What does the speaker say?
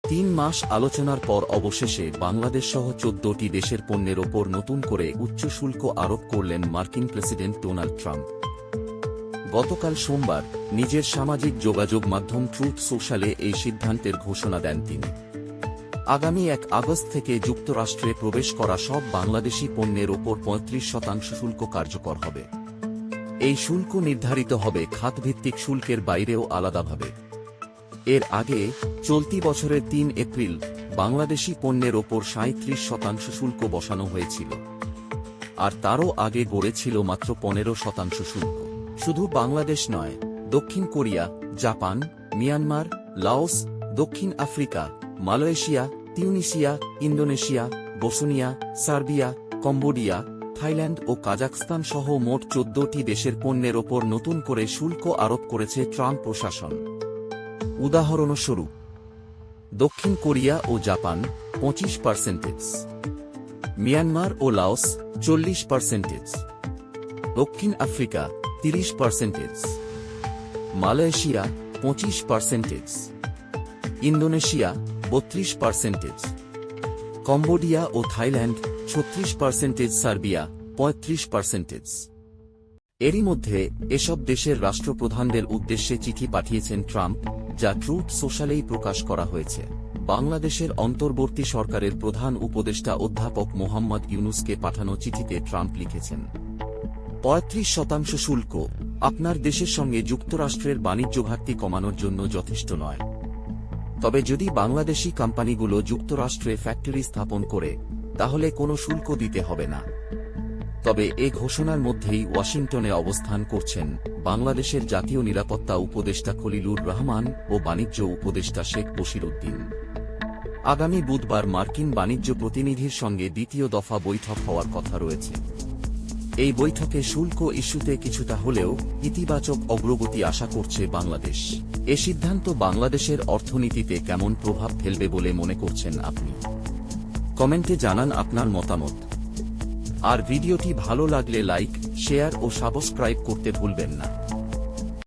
3 মাস আলোচনার পর অবশেষে বাংলাদেশসহ 14টি দেশের পণ্যের ওপর নতুন করে উচ্চ শুল্ক আরোপ করলেন মার্কিন প্রেসিডেন্ট ডোনাল্ড ট্রাম্প। গতকাল সোমবার নিজের সামাজিক যোগাযোগ মাধ্যম ট্রুথ সোশ্যালে এই সিদ্ধান্তের ঘোষণা দেন তিনি। আগামী 1 আগস্ট থেকে যুক্তরাষ্ট্রে প্রবেশ করা সব বাংলাদেশি পণ্যের ওপর 35% শুল্ক কার্যকর হবে। এই শুল্ক নির্ধারিত হবে খাতভিত্তিক শুল্কের বাইরেও আলাদাভাবে। এর আগে চলতি বছরের 3 এপ্রিল বাংলাদেশি পণ্যের ওপর 37% শুল্ক বসানো হয়েছিল, আর তারও আগে গড়েছিল মাত্র 15% শুল্ক। শুধু বাংলাদেশ নয়, দক্ষিণ কোরিয়া, জাপান, মিয়ানমার, লাওস, দক্ষিণ Africa, Malaysia, Tunisia, Indonesia, Bosnia, Serbia, Cambodia, Thailand ও কাজাখস্তান সহ মোট 14টি দেশের পণ্যের ওপর নতুন করে শুল্ক আরোপ করেছে ট্রাম্প প্রশাসন। উদাহরণস্বরূপ, দক্ষিণ কোরিয়া ও জাপান 25%, মিয়ানমার ও লাওস 40%, দক্ষিণ আফ্রিকা 30%, মালয়েশিয়া 25%, ইন্দোনেশিয়া 32%, কম্বোডিয়া ও থাইল্যান্ড 36%, সার্বিয়া 35%। এরই মধ্যে এসব দেশের রাষ্ট্রপ্রধানদের উদ্দেশ্যে চিঠি পাঠিয়েছেন ট্রাম্প, যা ট্রুথ সোশ্যালেই প্রকাশ করা হয়েছে। বাংলাদেশের অন্তর্বর্তী সরকারের প্রধান উপদেষ্টা অধ্যাপক মোহাম্মদ ইউনূসকে পাঠানো চিঠিতে ট্রাম্প লিখেছেন, 35% শুল্ক আপনার দেশের সঙ্গে যুক্তরাষ্ট্রের বাণিজ্য ঘাটতি কমানোর জন্য যথেষ্ট নয়। তবে যদি বাংলাদেশি কোম্পানিগুলো যুক্তরাষ্ট্রে ফ্যাক্টরি স্থাপন করে, তাহলে কোনো শুল্ক দিতে হবে না। তবে এ ঘোষণার মধ্যেই ওয়াশিংটনে অবস্থান করছেন বাংলাদেশের জাতীয় নিরাপত্তা উপদেষ্টা খলিলুর রহমান ও বাণিজ্য উপদেষ্টা শেখ বশির উদ্দিন। আগামী বুধবার মার্কিন বাণিজ্য প্রতিনিধির সঙ্গে দ্বিতীয় দফা বৈঠক হওয়ার কথা রয়েছে। এই বৈঠকে শুল্ক ইস্যুতে কিছুটা হলেও ইতিবাচক অগ্রগতি আশা করছে বাংলাদেশ। এ সিদ্ধান্ত বাংলাদেশের অর্থনীতিতে কেমন প্রভাব ফেলবে বলে মনে করছেন আপনি? কমেন্টে জানান আপনার মতামত। আর ভিডিওটি ভালো লাগলে লাইক, শেয়ার ও সাবস্ক্রাইব করতে ভুলবেন না।